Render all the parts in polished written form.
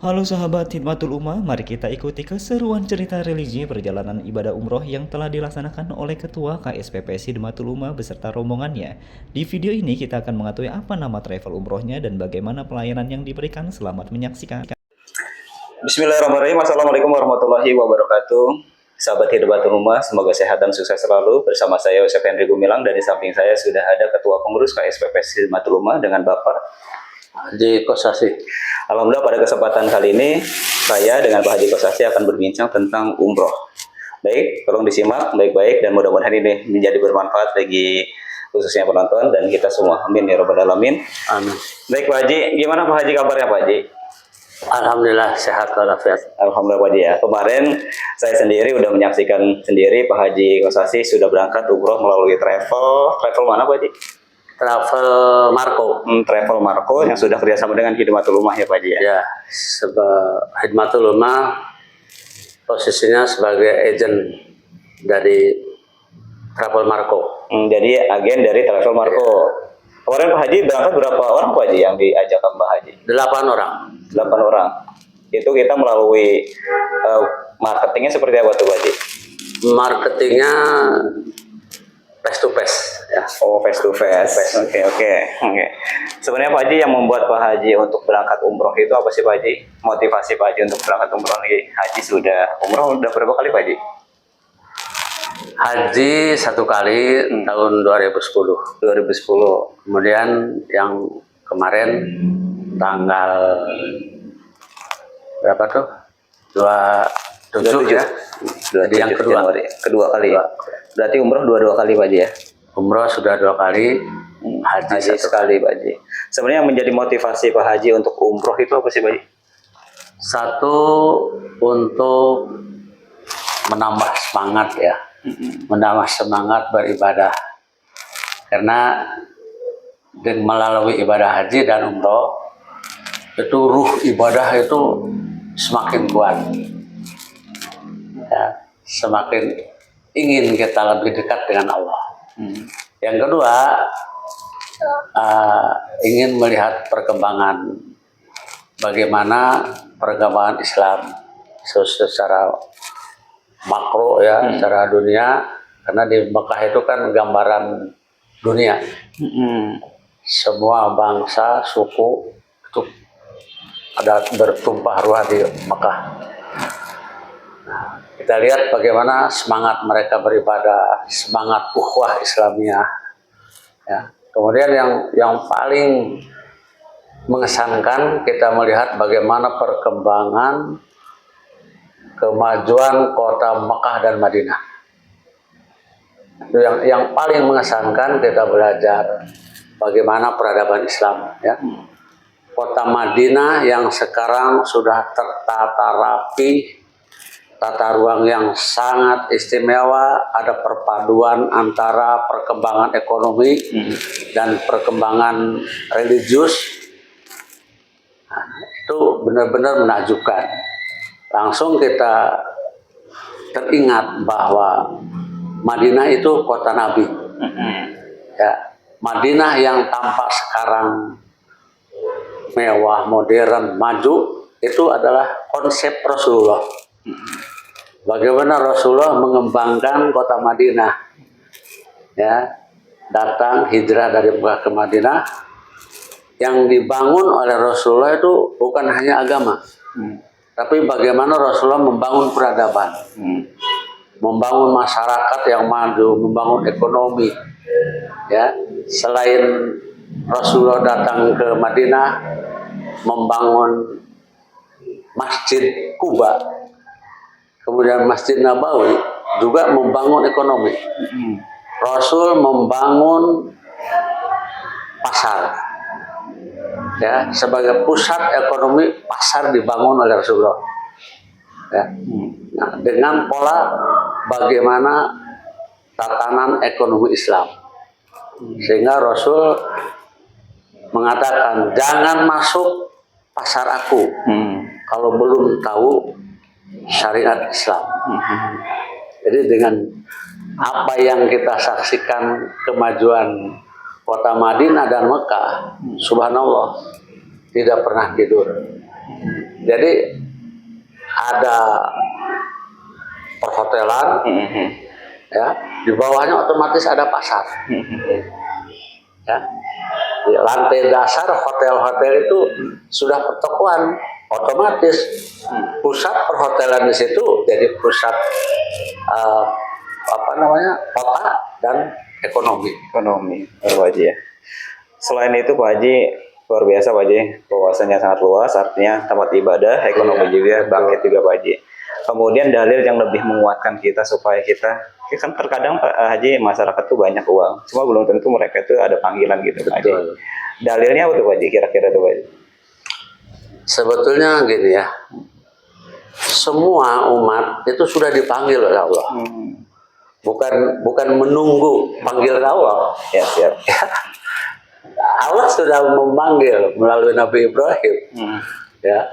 Halo sahabat Hidmatul Ummah, mari kita ikuti keseruan cerita religi perjalanan ibadah umroh yang telah dilaksanakan oleh Ketua KSPPS Hidmatul Ummah beserta rombongannya. Di video ini kita akan mengetahui apa nama travel umrohnya dan bagaimana pelayanan yang diberikan. Selamat menyaksikan. Bismillahirrahmanirrahim. Assalamualaikum warahmatullahi wabarakatuh. Sahabat Hidmatul Ummah, semoga sehat dan sukses selalu. Bersama saya Yosef Henry Gumilang, dan di samping saya sudah ada Ketua Pengurus KSPPS Hidmatul Ummah dengan Bapak Haji Kosasi. Alhamdulillah, pada kesempatan kali ini saya dengan Pak Haji Kosasi akan berbincang tentang umroh. Baik, tolong disimak baik-baik dan mudah-mudahan ini menjadi bermanfaat bagi khususnya penonton dan kita semua. Amin ya rabbal alamin. Amin. Baik Pak Haji, gimana Pak Haji kabarnya Pak Haji? Alhamdulillah sehat walafiat. Alhamdulillah Pak Haji ya. Kemarin saya sendiri udah menyaksikan sendiri Pak Haji Kosasi sudah berangkat umroh melalui travel mana Pak Haji? Travel Marco. Travel Marco yang sudah kerjasama dengan Hidmatul Ummah ya Pak Haji ya. Ya, Hidmatul Ummah posisinya sebagai agen dari Travel Marco. Jadi agen dari Travel Marco. Kemarin Pak Haji berangkat berapa orang Pak Haji yang diajak Pak Haji? 8 orang. 8 orang. Itu kita melalui marketingnya seperti apa tuh Pak Haji? Marketingnya face to face. Ya. Oh, face to face. Oke. Sebenarnya Pak Haji yang membuat Pak Haji untuk berangkat umroh itu apa sih Pak Haji? Motivasi Pak Haji untuk berangkat umroh lagi? Haji umroh udah berapa kali Pak Haji? Haji 1 kali tahun 2010. 2010. Kemudian yang kemarin tanggal berapa tuh? 27 ya. Jadi yang kedua. Kedua kali. Berarti umroh dua kali Pak Haji ya? Umroh sudah 2 kali, haji 1 sekali Pak Haji. Sebenarnya yang menjadi motivasi Pak Haji untuk umroh itu apa sih Pak Haji? Satu, untuk menambah semangat ya, menambah semangat beribadah. Karena melalui ibadah haji dan umroh itu ruh ibadah itu semakin kuat, ya, semakin ingin kita lebih dekat dengan Allah. Yang kedua, ingin melihat perkembangan bagaimana perkembangan Islam secara makro ya, secara dunia, karena di Mekah itu kan gambaran dunia. Semua bangsa, suku itu ada bertumpah ruah di Mekah. Kita lihat bagaimana semangat mereka beribadah, semangat ukhuwah Islamiyah. Ya. Kemudian yang paling mengesankan, kita melihat bagaimana perkembangan kemajuan kota Mekah dan Madinah. Itu yang paling mengesankan, kita belajar bagaimana peradaban Islam. Ya. Kota Madinah yang sekarang sudah tertata rapi, tata ruang yang sangat istimewa, ada perpaduan antara perkembangan ekonomi dan perkembangan religius. Nah, itu benar-benar menakjubkan. Langsung kita teringat bahwa Madinah itu kota Nabi. Ya, Madinah yang tampak sekarang mewah, modern, maju, itu adalah konsep Rasulullah. Bagaimana Rasulullah mengembangkan kota Madinah, ya, datang hijrah dari Mekah ke Madinah. Yang dibangun oleh Rasulullah itu bukan hanya agama, tapi bagaimana Rasulullah membangun peradaban, membangun masyarakat yang maju, membangun ekonomi. Ya, selain Rasulullah datang ke Madinah, membangun Masjid Kuba, kemudian Masjid Nabawi, juga membangun ekonomi. Rasul membangun pasar, ya, sebagai pusat ekonomi. Pasar dibangun oleh Rasulullah, ya. Nah, dengan pola bagaimana tatanan ekonomi Islam, sehingga Rasul mengatakan jangan masuk pasar aku kalau belum tahu syariat Islam. Jadi dengan apa yang kita saksikan kemajuan kota Madinah dan Mekah, subhanallah, tidak pernah tidur. Jadi ada perhotelan, ya, di bawahnya otomatis ada pasar. Ya, di lantai dasar hotel-hotel itu sudah pertokoan, otomatis pusat perhotelan di situ jadi pusat kota dan ekonomi. Pak Haji ya. Selain itu Pak Haji, luar biasa Pak Haji, wawasannya sangat luas, artinya tempat ibadah, ekonomi juga, bangkit juga Pak Haji. Kemudian dalil yang lebih menguatkan kita supaya kita, ya kan terkadang Pak Haji, masyarakat tuh banyak uang, cuma belum tentu mereka itu ada panggilan gitu Pak Haji. Dalilnya apa tuh Pak Haji, kira-kira tuh Pak Haji? Sebetulnya gini ya, semua umat itu sudah dipanggil oleh Allah. Bukan menunggu panggilan Allah. Ya, siap. Allah sudah memanggil melalui Nabi Ibrahim, ya,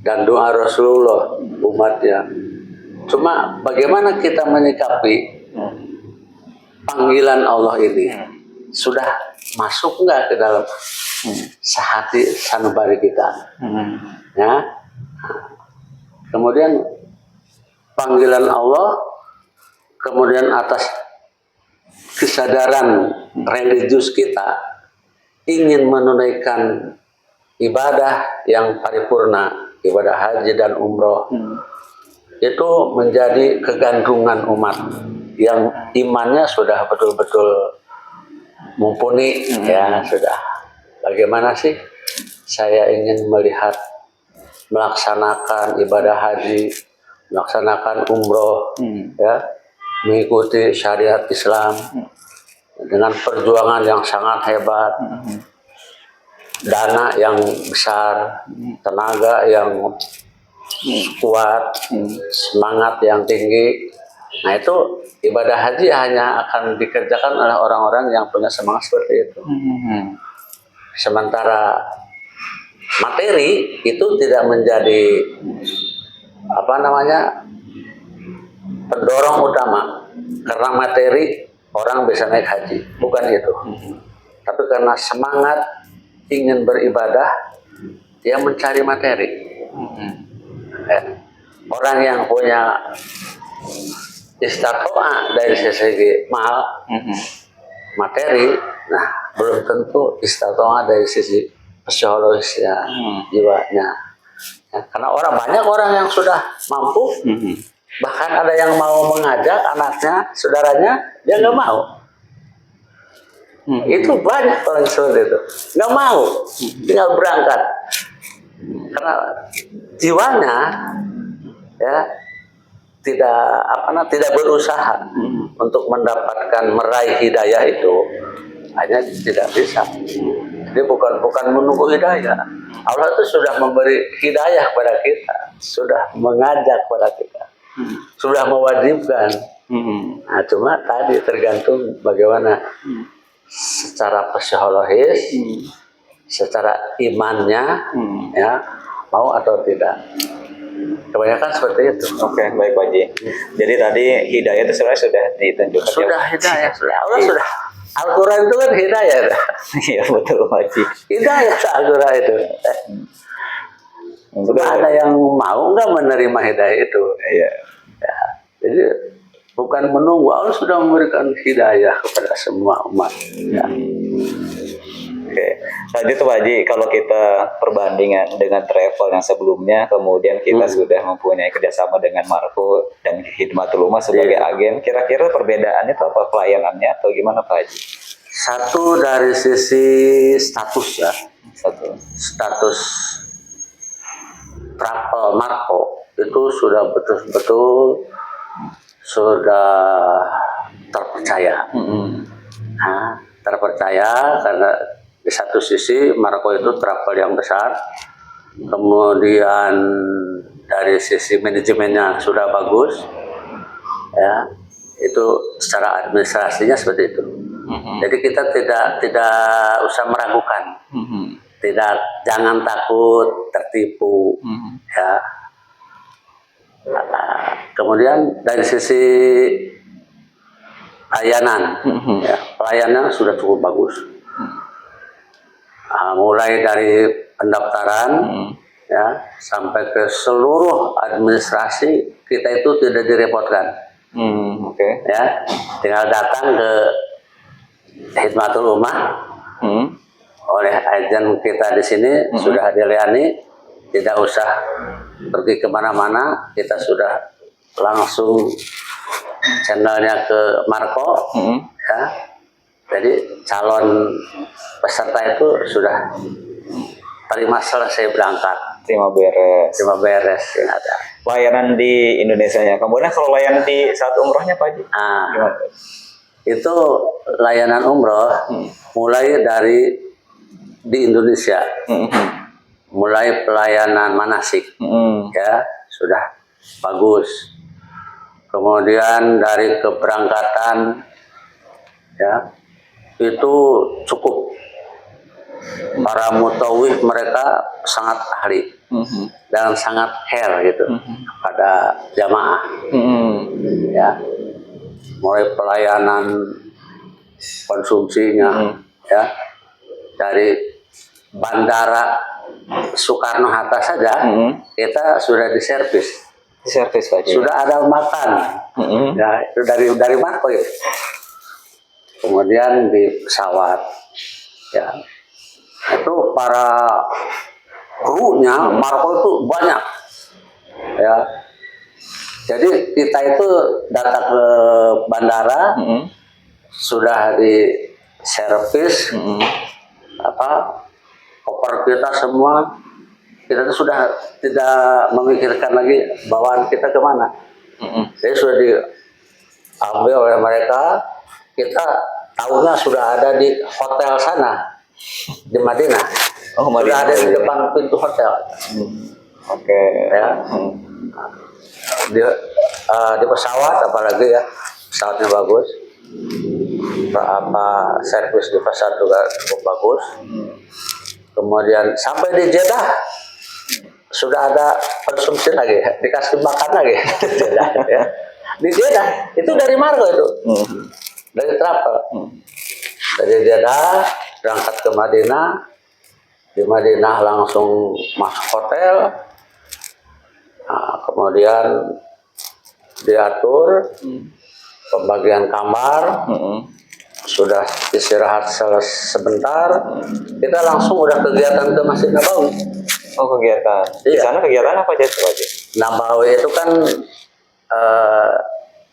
dan doa Rasulullah umatnya. Cuma bagaimana kita menyikapi panggilan Allah ini? Sudah masuk nggak ke dalam sehati sanubari kita? Ya. Kemudian panggilan Allah, kemudian atas kesadaran religius kita ingin menunaikan ibadah yang paripurna, ibadah haji dan umroh, itu menjadi kegantungan umat yang imannya sudah betul-betul mumpuni. Ya sudah. Bagaimana sih saya ingin melihat melaksanakan ibadah haji, melaksanakan umroh, ya, mengikuti syariat Islam dengan perjuangan yang sangat hebat, dana yang besar, tenaga yang kuat, semangat yang tinggi. Nah itu ibadah haji hanya akan dikerjakan oleh orang-orang yang punya semangat seperti itu. Sementara materi itu tidak menjadi pendorong utama, karena materi orang bisa naik haji, bukan itu. Tapi karena semangat ingin beribadah, dia mencari materi. Orang yang punya istitoah dari sisi materi, nah belum tentu istitoah dari sisi psikologisnya, jiwanya. Ya, karena banyak orang yang sudah mampu, bahkan ada yang mau mengajak anaknya, saudaranya, dia nggak mau. Itu banyak orang seperti itu, nggak mau, tinggal berangkat. Karena jiwanya, ya, tidak berusaha untuk meraih hidayah itu, hanya tidak bisa. Dia bukan menunggu hidayah. Allah itu sudah memberi hidayah kepada kita, sudah mengajak kepada kita, sudah mewajibkan. Nah, cuma tadi tergantung bagaimana secara psikologis, secara imannya, ya, mau atau tidak. Kebanyakan seperti itu. Oke, baik Pak Haji. Jadi tadi hidayah itu sebenarnya sudah ditunjukkan. Sudah hidayah, sudah. Allah sudah. Al-Quran itu kan hidayah. Iya betul Pak Haji. Hidayah Al-Quran itu. Ada yang mau nggak menerima hidayah itu? Iya. Ya, jadi bukan menunggu, Allah sudah memberikan hidayah kepada semua umat. Ya. Oke. Tadi tuh Pak Haji, kalau kita perbandingan dengan travel yang sebelumnya, kemudian kita sudah mempunyai kerjasama dengan Marco dan Khidmatul Ummah sebagai agen, kira-kira perbedaannya itu apa, pelayanannya atau gimana Pak Haji? Satu dari sisi status ya, status travel Marco itu sudah betul-betul sudah terpercaya. Nah, terpercaya karena di satu sisi Marco itu travel yang besar, kemudian dari sisi manajemennya sudah bagus, ya, itu secara administrasinya seperti itu. Jadi kita tidak usah meragukan, jangan takut tertipu, ya. Kemudian dari sisi layanan, ya, pelayanan sudah cukup bagus. Mulai dari pendaftaran, ya sampai ke seluruh administrasi kita itu tidak direpotkan. Oke. Ya, tinggal datang ke Khidmatul Ummah oleh agen kita di sini sudah dilayani, tidak usah pergi kemana-mana, kita sudah langsung channelnya ke Marco, ya. Jadi calon peserta itu sudah terima selesai berangkat, Terima beres. terima beres, ada. Layanan di Indonesia-nya. Kemudian kalau layanan di saat umrohnya Pak Haji? Nah, Gimana? itu layanan umroh mulai dari di Indonesia, mulai pelayanan manasik, ya sudah bagus. Kemudian dari keberangkatan, ya itu cukup. Para mutawif mereka sangat ahli dan sangat care gitu pada jamaah, ya mulai pelayanan konsumsinya, ya dari bandara Soekarno Hatta saja kita sudah diservis, Servis Pak Haji. sudah ada makan, ya itu dari Marco ya. Kemudian di pesawat, ya itu para krunya Marco itu banyak, ya. Jadi kita itu datang ke bandara sudah di servis, koper kita semua, kita itu sudah tidak memikirkan lagi bawaan kita kemana. Jadi sudah diambil oleh mereka, kita tahunya sudah ada di hotel sana di Madinah. Oh, Sudah Madinah. ada di depan pintu hotel. Oke. Ya. Di pesawat apalagi ya, pesawatnya bagus. Servis di pesawat juga cukup bagus. Kemudian sampai di Jeddah sudah ada konsumsi lagi, dikasih makan lagi. Jeddah, ya. Di Jeddah itu dari Marco itu, dari travel. Dari Jeddah berangkat ke Madinah, di Madinah langsung masuk hotel, nah, kemudian diatur pembagian kamar, sudah istirahat sebentar, kita langsung udah kegiatan ke Masjid Nabawi. Oh, kegiatan. Di Iya. sana kegiatan apa aja Pak Haji? Nabawi itu kan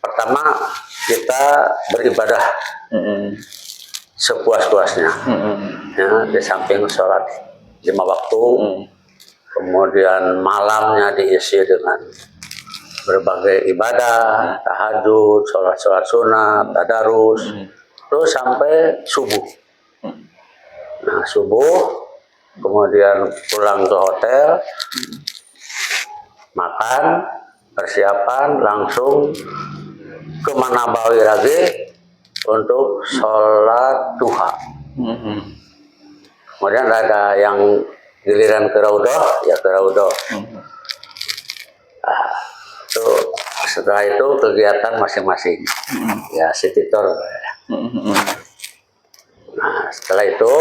pertama kita beribadah sepuas-puasnya, ya, di samping sholat 5 waktu, kemudian malamnya diisi dengan berbagai ibadah, tahajud, sholat sunat, tadarus, terus sampai subuh. Nah subuh, kemudian pulang ke hotel, makan, persiapan, langsung ke Nabawi lagi untuk sholat duha. Kemudian ada yang giliran ke Raudhah, ya ke Raudhah. Itu setelah itu kegiatan masing-masing, ya city tour. Nah setelah itu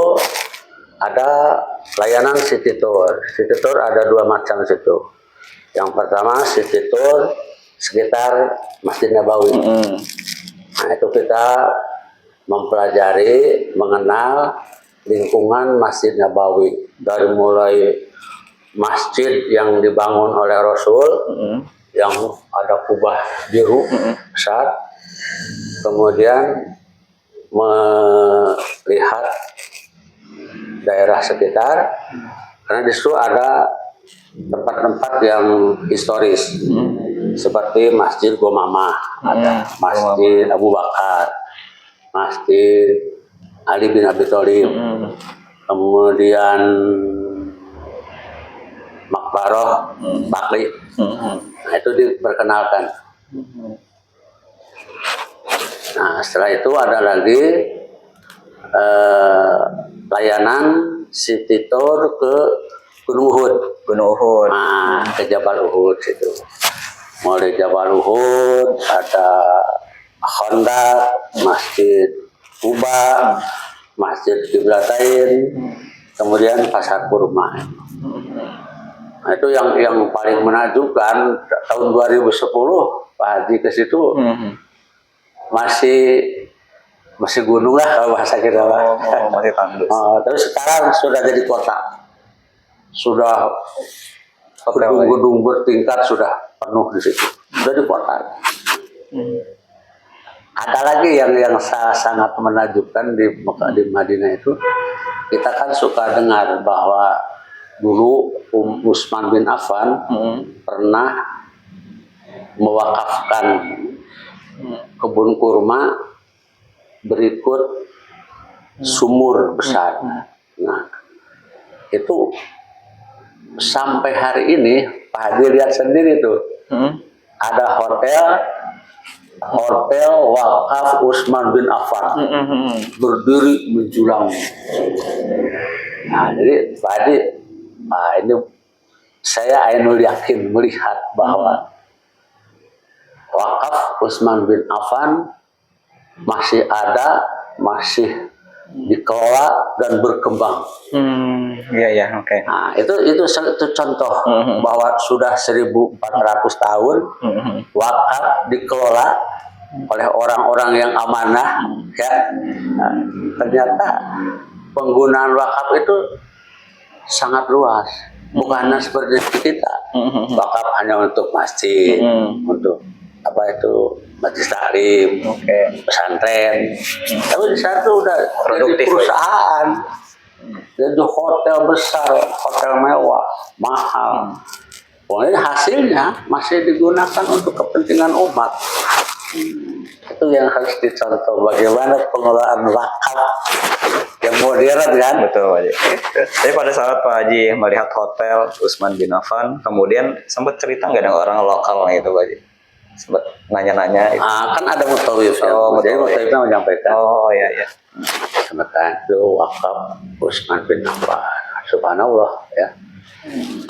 ada layanan city tour. City tour ada 2 macam situ. Yang pertama city tour sekitar Masjid Nabawi. Nah itu kita mempelajari, mengenal lingkungan Masjid Nabawi dari mulai masjid yang dibangun oleh Rasul, yang ada kubah biru besar, kemudian melihat daerah sekitar, karena di situ ada tempat-tempat yang historis seperti Masjid Gomamah, ada Masjid Abu Bakar, Masjid Ali bin Abi Thalib, kemudian Makbarah Bakri. Nah itu diperkenalkan. Nah setelah itu ada lagi layanan city tour ke Gunung Uhud. Gunung Uhud. Nah, ke Jabal Uhud itu. Mulai Jabal Uhud ada Honda, Masjid Kuba, Masjid Qiblatain, kemudian Pasar Kurma. Nah, itu yang paling menakjubkan tahun 2010 Pak Haji ke situ masih gunung lah kalau bahasa kita lah. Masih tandus. Tapi sekarang sudah jadi kota, sudah gedung-gedung bertingkat sudah penuh di situ, sudah di kota. Ada lagi yang sangat menakjubkan di Mekah, di Madinah itu, kita kan suka dengar bahwa dulu Utsman bin Affan pernah mewakafkan kebun kurma berikut sumur besar. Nah, itu sampai hari ini Pak Haji lihat sendiri tuh, ada hotel wakaf Utsman bin Affan berdiri menjulang. Nah, jadi Pak Haji, ini saya ainul yakin melihat bahwa wakaf Utsman bin Affan masih ada, masih dikelola dan berkembang. Iya, oke. Nah, itu contoh bahwa sudah 1400 tahun wakaf dikelola oleh orang-orang yang amanah, ya. Nah, ternyata penggunaan wakaf itu sangat luas, bukan seperti kita. Wakaf hanya untuk masjid, untuk apa itu majlis taklim, pesantren. Tapi di sana tuh udah jadi perusahaan, jadi hotel besar, hotel mewah, mahal. Pokoknya hasilnya masih digunakan untuk kepentingan umat. Itu yang harus dicontoh, bagaimana pengelolaan wakaf yang modern kan. Betul Pak Haji. Tapi pada saat Pak Haji melihat hotel Utsman bin Affan, kemudian sempat cerita nggak dengan orang lokal gitu Pak Haji? Sempat nanya-nanya itu. Kan ada mutawif ya. Jadi mutawifnya menyampaikan. Iya. Sementara itu wakaf Utsman bin Affan. Subhanallah ya.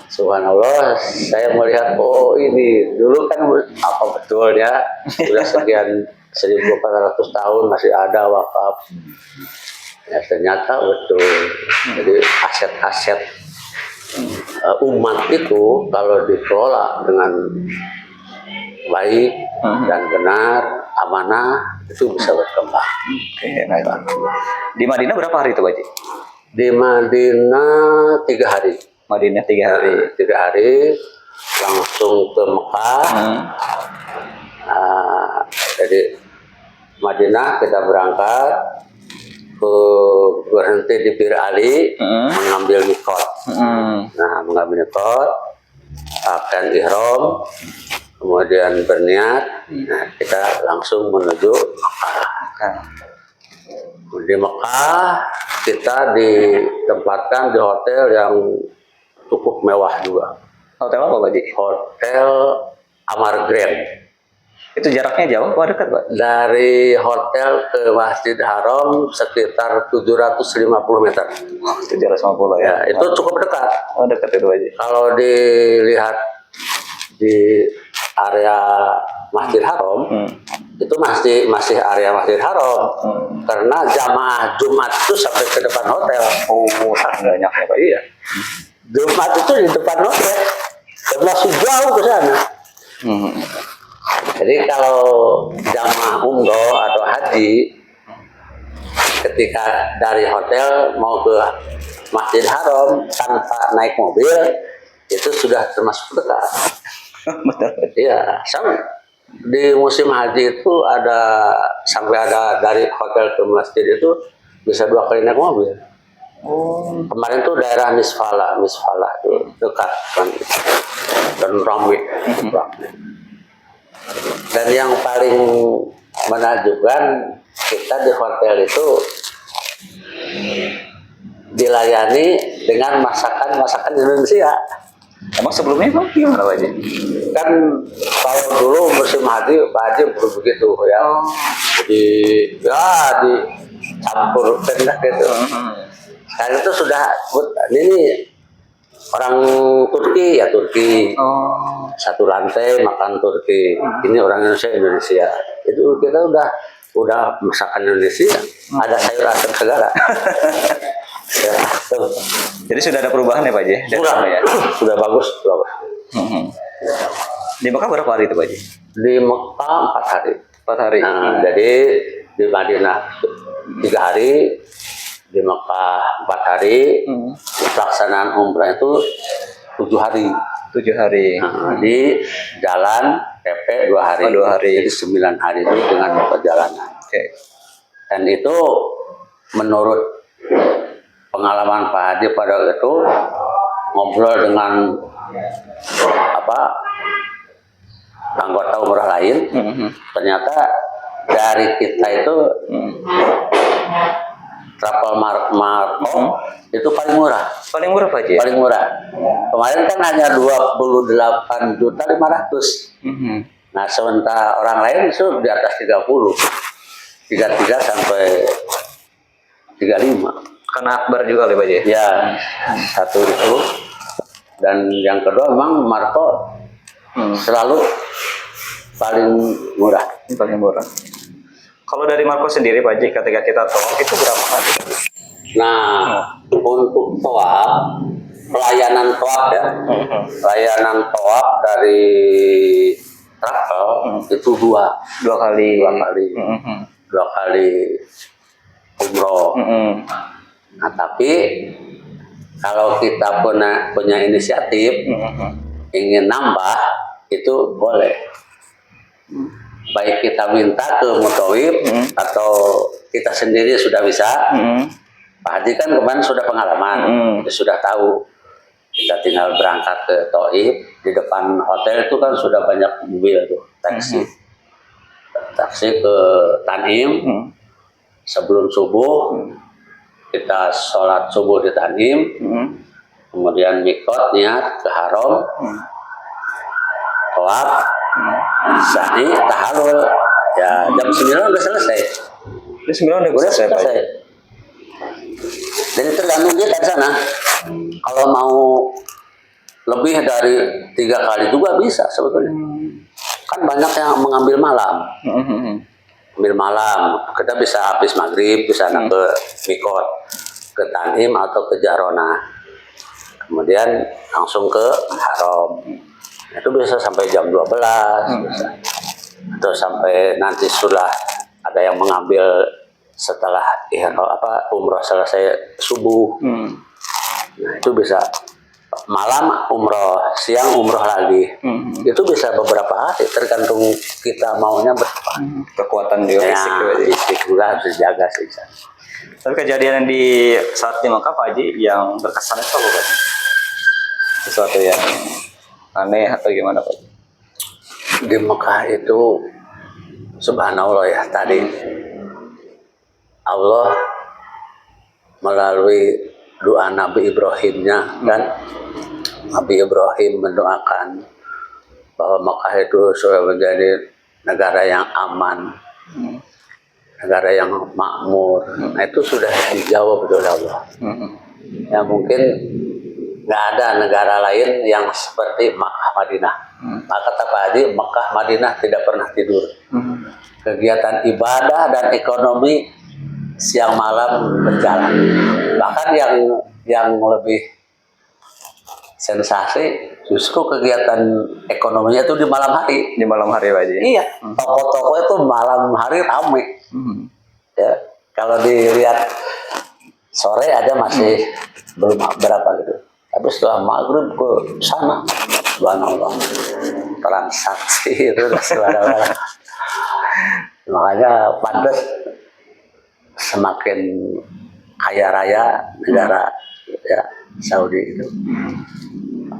Subhanallah, saya melihat ini dulu kan apa betul ya, sudah sekian 1400 tahun masih ada wakaf. Ya ternyata betul. Jadi aset-aset umat itu kalau dikelola dengan baik dan benar, amanah, itu bisa berkembang. Di Madinah berapa hari itu Pak Haji? Di Madinah 3 hari. Madinah 3 hari. 3 hari langsung ke Mekah. Jadi Madinah kita berangkat berhenti di Bir Ali, mengambil mikot. Nah, mengambil mikot, akan ihram, kemudian berniat. Nah, kita langsung menuju Mekah. Di Mekah kita ditempatkan di hotel yang cukup mewah juga. Hotel apa Pak Haji? Hotel Amar Grand. Itu jaraknya jauh apa dekat Pak? Dari hotel ke Masjid Haram sekitar 750 meter. 750 ya. Ya, itu cukup dekat. Oh, dekat itu Pak Haji. Kalau dilihat di area Masjid Haram, itu masih area Masjid Haram. Karena jamaah Jumat itu sampai ke depan hotel. Oh, banyaknya Pak. Iya. Jumat itu di depan hotel. Masih jauh ke sana. Jadi kalau jamaah umroh atau haji, ketika dari hotel mau ke Masjid Haram tanpa naik mobil, itu sudah termasuk dekat. Iya, sama. Di musim haji itu sampai ada dari hotel ke masjid itu bisa 2 kali naik mobil. Kemarin tuh daerah Misfala tuh dekat kan, dan ramai. Dan yang paling menakjubkan, kita di hotel itu dilayani dengan masakan Indonesia. Emang sebelumnya Bang gimana Pak Haji? Kan kalau dulu musim haji Pak Haji begitu ya. Jadi dicampur pendak gitu. Sekarang itu sudah ini orang Turki ya Turki. Satu lantai makan Turki. Ini orang Indonesia. Itu kita udah masakan Indonesia. Ada sayur asam segala. Ya, tuh. Jadi sudah ada perubahan ya Pak Haji? Dari Sudah, sana ya? sudah bagus, bagus. Mhm. Di Mekah berapa hari itu Pak Haji? Di Mekah 4 hari. 4 hari. Nah, jadi di Madinah 3 hari, di Mekah 4 hari, pelaksanaan umrah itu 7 hari. 7 hari. Nah, di jalan PP 2 hari. Oh, 2 hari. Jadi 9 hari itu dengan perjalanan. Oke. Dan itu menurut pengalaman Pak Haji pada itu ngobrol dengan anggota umrah lain, ternyata dari kita itu travel marko itu paling murah. Paling murah Pak Haji? Paling murah. Kemarin kan hanya 28.500.000. Nah, sementara orang lain itu di atas 30. 33 sampai 35. Karena akbar juga Pak Haji? Ya, satu itu. Dan yang kedua memang marko selalu paling murah. Paling murah. Kalau dari Marco sendiri Pak Haji, ketika kita tawaf itu berapa kali? Nah, untuk tawaf, pelayanan tawaf ya, pelayanan tawaf dari travel itu 2 kali. 2 kali, 2 kali umroh. Nah, tapi kalau kita punya inisiatif ingin nambah itu boleh. Baik kita minta ke mutawif atau kita sendiri sudah bisa. Pak Haji kan kemarin sudah pengalaman, sudah tahu. Kita tinggal berangkat ke Taif, di depan hotel itu kan sudah banyak mobil tuh, taksi. Taksi ke Tanim, sebelum subuh kita sholat subuh di Tanim, kemudian mikot niat ke Haram, tawaf, sa'i, tahalul, ya jam 9 udah selesai. Di 9 udah selesai Pak Haji? Jadi tergantung kita di sana. Kalau mau lebih dari 3 kali juga bisa sebetulnya. Kan banyak yang mengambil malam. Ambil malam, kita bisa habis maghrib, bisa ke mikot, ke Tanim atau ke Jarona. Kemudian langsung ke Haram. Itu bisa sampai jam 12, bisa. Atau sampai nanti sudah ada yang mengambil setelah umroh selesai subuh. Nah, itu bisa malam umroh, siang umroh lagi. Itu bisa beberapa hari, tergantung kita maunya berapa. Kekuatan juga fisik Pak Haji. Fisik juga harus dijaga sih. Tapi kejadian di saat di Mekah Pak Haji yang berkesan itu apa Pak Haji? Sesuatu yang aneh atau gimana Pak Haji? Di Mekah itu subhanallah ya, tadi Allah melalui doa Nabi Ibrahimnya kan, Nabi Ibrahim mendoakan bahwa Mekah itu sudah menjadi negara yang aman, negara yang makmur. Nah, itu sudah dijawab oleh Allah. Ya mungkin nggak ada negara lain yang seperti Makkah Madinah. Maka kata Pak Haji, Makkah Madinah tidak pernah tidur. Kegiatan ibadah dan ekonomi siang malam berjalan. Bahkan yang lebih sensasi justru kegiatan ekonominya itu di malam hari. Di malam hari Pak Haji? Iya, toko-toko itu malam hari ramai. Ya, kalau dilihat sore aja masih belum berapa gitu. Tapi setelah maghrib ke sana, subhanallah, transaksi itu udah sembarangan. Makanya pantas semakin kaya raya negara ya Saudi itu,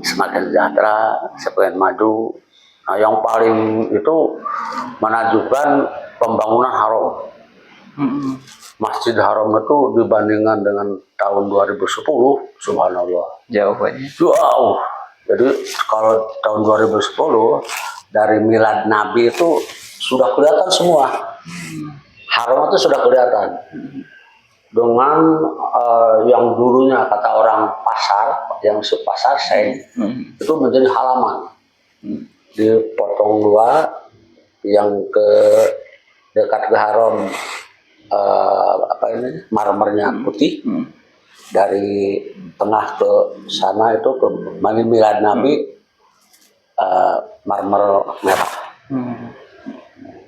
semakin sejahtera, semakin maju. Nah, yang paling itu menajubkan pembangunan Haram. Masjid Haram itu dibandingkan dengan tahun 2010, subhanallah. Jauh Pak Haji? Jauh. Jadi kalau tahun 2010 dari milad Nabi itu sudah kelihatan semua. Haram itu sudah kelihatan. Dengan yang dulunya kata orang pasar, yang pasar Seng, itu menjadi halaman. Dipotong 2, yang ke dekat ke Haram marmernya putih, dari tengah ke sana itu ke Milad Nabi, marmer merah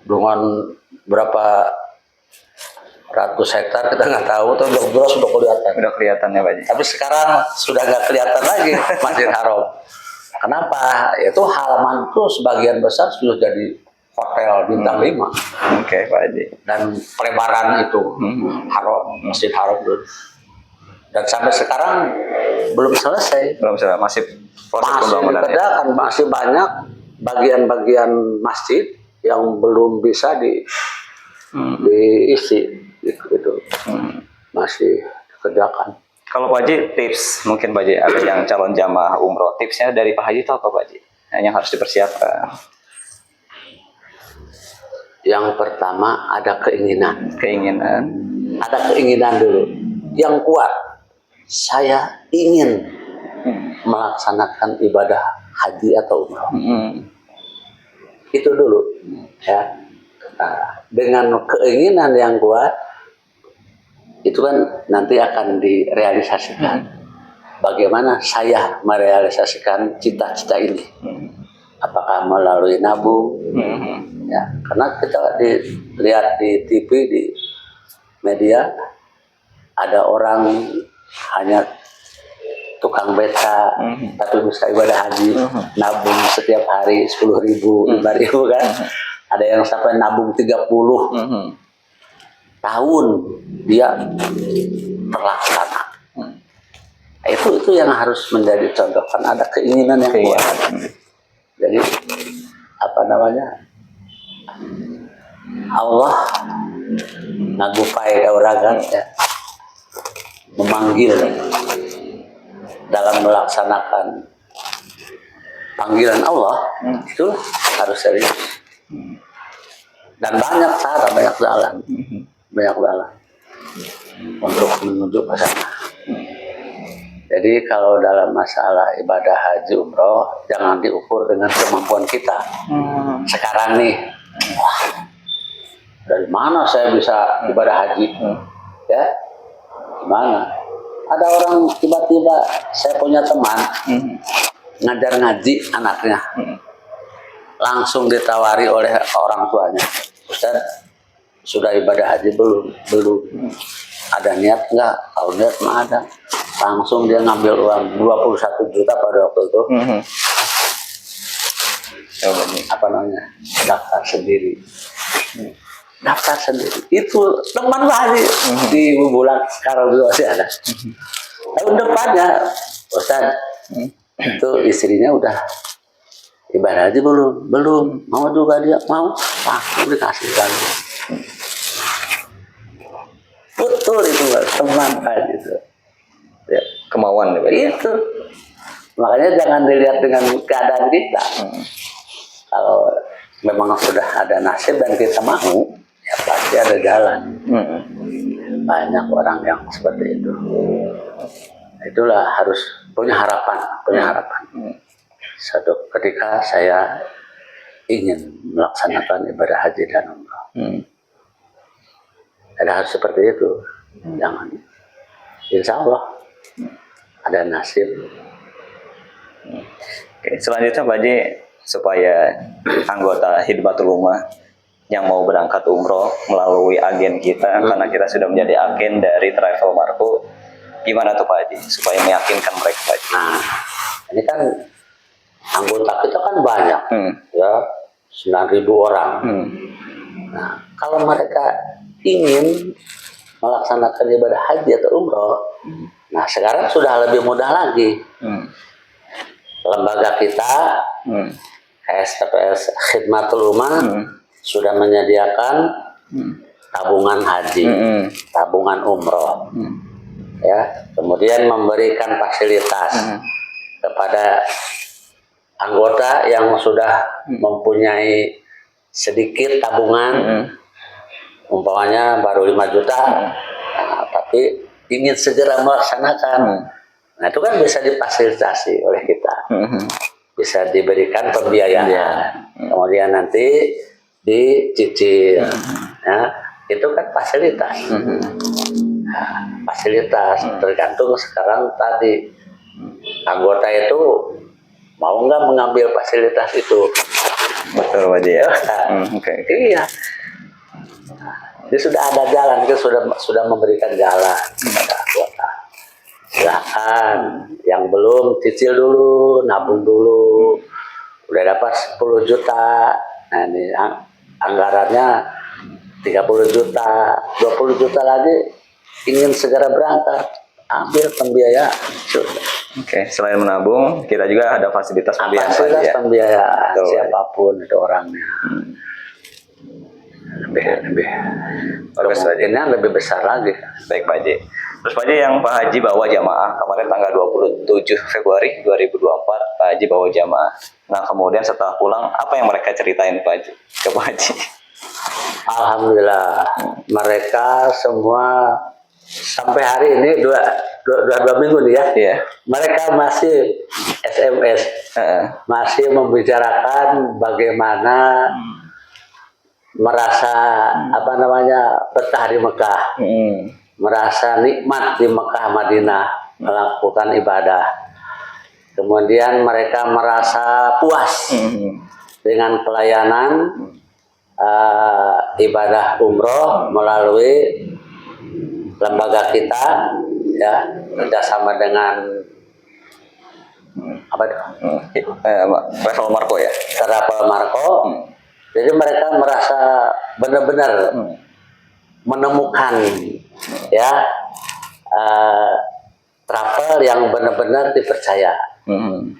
dengan berapa ratus hektar kita nggak tahu, tuh udah sudah kelihatan. Udah kelihatan ya Pak Haji. Tapi sekarang sudah nggak kelihatan lagi Masjid Haram. Kenapa? Itu halaman itu sebagian besar sudah jadi hotel bintang 5. Oke Pak Haji. Dan pelebaran itu Haram, Masjid Haram dulu. Dan sampai sekarang belum selesai. Belum selesai, masih proses Masih pembangunan ya. dikerjakan, masih banyak bagian-bagian masjid yang belum bisa diisi gitu. Masih dikerjakan. Kalau Pak Haji, tips mungkin Pak Haji ada yang calon jamaah umroh, tipsnya dari Pak Haji itu apa Pak Haji? Yang harus dipersiapkan. Yang pertama ada keinginan. Ada keinginan dulu yang kuat. Saya ingin melaksanakan ibadah haji atau umroh. Itu dulu ya. Nah, dengan keinginan yang kuat itu kan nanti akan direalisasikan. Bagaimana saya merealisasikan cita-cita ini? Apakah melalui nabung? Ya, karena kita lihat di TV, di media, ada orang hanya tukang beca, tapi bisa ibadah haji, nabung setiap hari 10.000, 5.000 kan. Ada yang sampai nabung 30 tahun dia terlaksana. Itu yang harus menjadi contoh, kan ada keinginan yang kuat. Jadi apa namanya, Allah ngagupai orang kan ya, memanggil dalam melaksanakan panggilan Allah itu harus serius. Dan banyak cara, banyak jalan untuk menuju ke sana. Jadi kalau dalam masalah ibadah haji umroh jangan diukur dengan kemampuan kita. Sekarang nih, wah, dari mana saya bisa ibadah haji? Ya, gimana? Ada orang tiba-tiba, saya punya teman ngajar ngaji anaknya, langsung ditawari oleh orang tuanya, Ustaz, sudah ibadah haji belum? Ada niat nggak? Kalau niat mah ada. Langsung dia ngambil uang 21 juta pada waktu itu. Apa namanya? Daftar sendiri. Itu teman lagi di bulan sekarang juga masih ada. Tahun depannya, Ustaz, itu istrinya udah ibadah haji belum. Mau juga dia mau. Langsung dikasih lagi. Betul itu teman tadi itu. Ya. Kemauan ya, Itu. Makanya jangan dilihat dengan keadaan kita. Kalau memang sudah ada nasib dan kita mau, ya pasti ada jalan. Banyak orang yang seperti itu. Itulah harus punya harapan. Suatu ketika saya ingin melaksanakan ibadah haji dan umrah. Ada harus seperti itu. Jangan. Insya Allah ada nasib. Oke, selanjutnya Pak Haji, supaya anggota Khidmatul Ummah yang mau berangkat umroh melalui agen kita, karena kita sudah menjadi agen dari Travel Marco, gimana tuh Pak Haji supaya meyakinkan mereka Pak Haji? Nah, ini kan anggota kita kan banyak, ya 9.000 orang. Nah, kalau mereka ingin melaksanakan ibadah haji atau umroh, nah sekarang sudah lebih mudah lagi. Lembaga kita, SPPS Khidmatul Ummah, sudah menyediakan tabungan haji, tabungan umroh, ya. Kemudian memberikan fasilitas kepada anggota yang sudah mempunyai sedikit tabungan, umpamanya baru 5 juta, nah, tapi ingin segera melaksanakan. Nah itu kan bisa difasilitasi oleh kita, bisa diberikan pembiayaan, kemudian nanti dicicil, ya itu kan fasilitas. fasilitas. Tergantung sekarang tadi anggota itu mau nggak mengambil fasilitas itu. Betul Pak Haji ya. Oke. Iya. Jadi sudah ada jalan, kita sudah memberikan jalan kepada anggota. Silakan, yang belum cicil dulu, nabung dulu. Udah dapat 10 juta. Nah ini anggarannya 30 juta, 20 juta lagi ingin segera berangkat, ambil pembiayaan. Oke, selain menabung, kita juga ada fasilitas pembiayaan Pak Haji Fasilitas ya. pembiayaan Betul. siapapun itu orangnya. Lebih Bagus Pak Haji. kemungkinan lebih besar lagi. Baik Pak Haji. Terus Pak Haji, yang Pak Haji bawa jamaah kemarin tanggal 27 Februari 2024 Pak Haji bawa jamaah. Nah kemudian setelah pulang apa yang mereka ceritain Pak Haji ke Pak Haji? Alhamdulillah mereka semua sampai hari ini dua minggu nih ya. Iya. Mereka masih SMS, masih membicarakan bagaimana merasa betah di Mekah, merasa nikmat di Mekah Madinah melakukan ibadah. Kemudian mereka merasa puas dengan pelayanan ibadah umroh melalui lembaga kita, ya, kerjasama dengan Travel Marco ya. Travel Marco. Jadi mereka merasa benar-benar menemukan ya travel yang benar-benar dipercaya.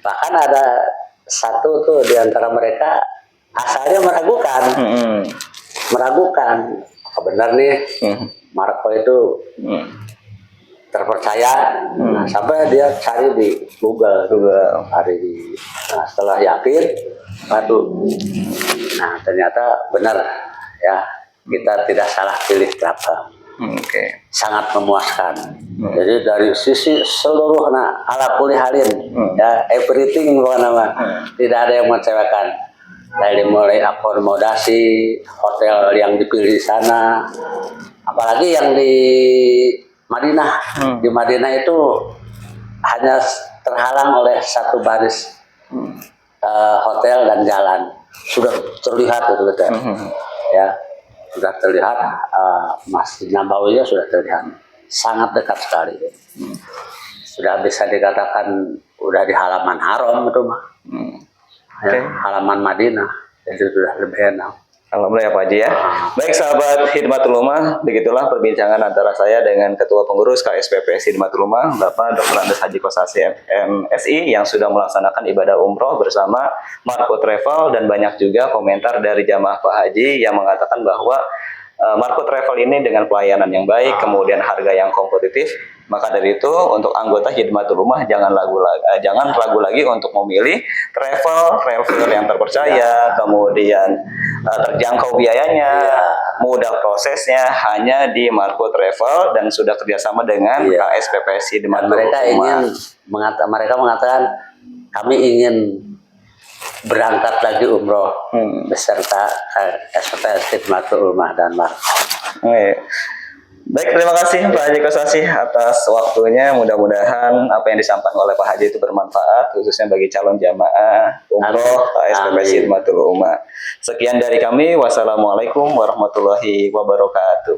Bahkan ada satu tuh di antara mereka asalnya meragukan, oh, benar nih Marco itu terpercaya. Nah, sampai dia cari di Google hari di. Nah, setelah yakin, nah ternyata benar ya, kita tidak salah pilih travel. Sangat memuaskan. Jadi dari sisi seluruh ala kulli halin ya, everything tidak ada yang mengecewakan. Dari mulai akomodasi, hotel yang dipilih di sana, apalagi yang di Madinah. Di Madinah itu hanya terhalang oleh satu baris hotel dan jalan. Sudah terlihat itu ya, sudah terlihat Masjid Nabawinya sudah terlihat sangat dekat sekali. Sudah bisa dikatakan udah di halaman haram itu mah. Ya, halaman Madinah, jadi sudah lebih enak. Alhamdulillah ya Pak Haji ya. Baik sahabat Khidmatul Ummah, begitulah perbincangan antara saya dengan Ketua Pengurus KSPPS Khidmatul Ummah, Bapak Dr. Andes Haji Kosasi MSI yang sudah melaksanakan ibadah umroh bersama Marco Travel, dan banyak juga komentar dari jamaah Pak Haji yang mengatakan bahwa Marco Travel ini dengan pelayanan yang baik, kemudian harga yang kompetitif. Maka dari itu untuk anggota Khidmatul Ummah jangan ragu lagi untuk memilih travel yang terpercaya, kemudian terjangkau biayanya, mudah prosesnya hanya di Marco Travel, dan sudah kerjasama dengan KSPPS Khidmatul Ummah. Mereka mengatakan kami ingin berangkat lagi umroh beserta KSPPS Khidmatul Ummah dan Marco. Baik, terima kasih Pak Haji Kosasi atas waktunya. Mudah-mudahan apa yang disampaikan oleh Pak Haji itu bermanfaat, khususnya bagi calon jamaah umroh KSPPS Khidmatul Ummah. Sekian dari kami. Wassalamualaikum warahmatullahi wabarakatuh.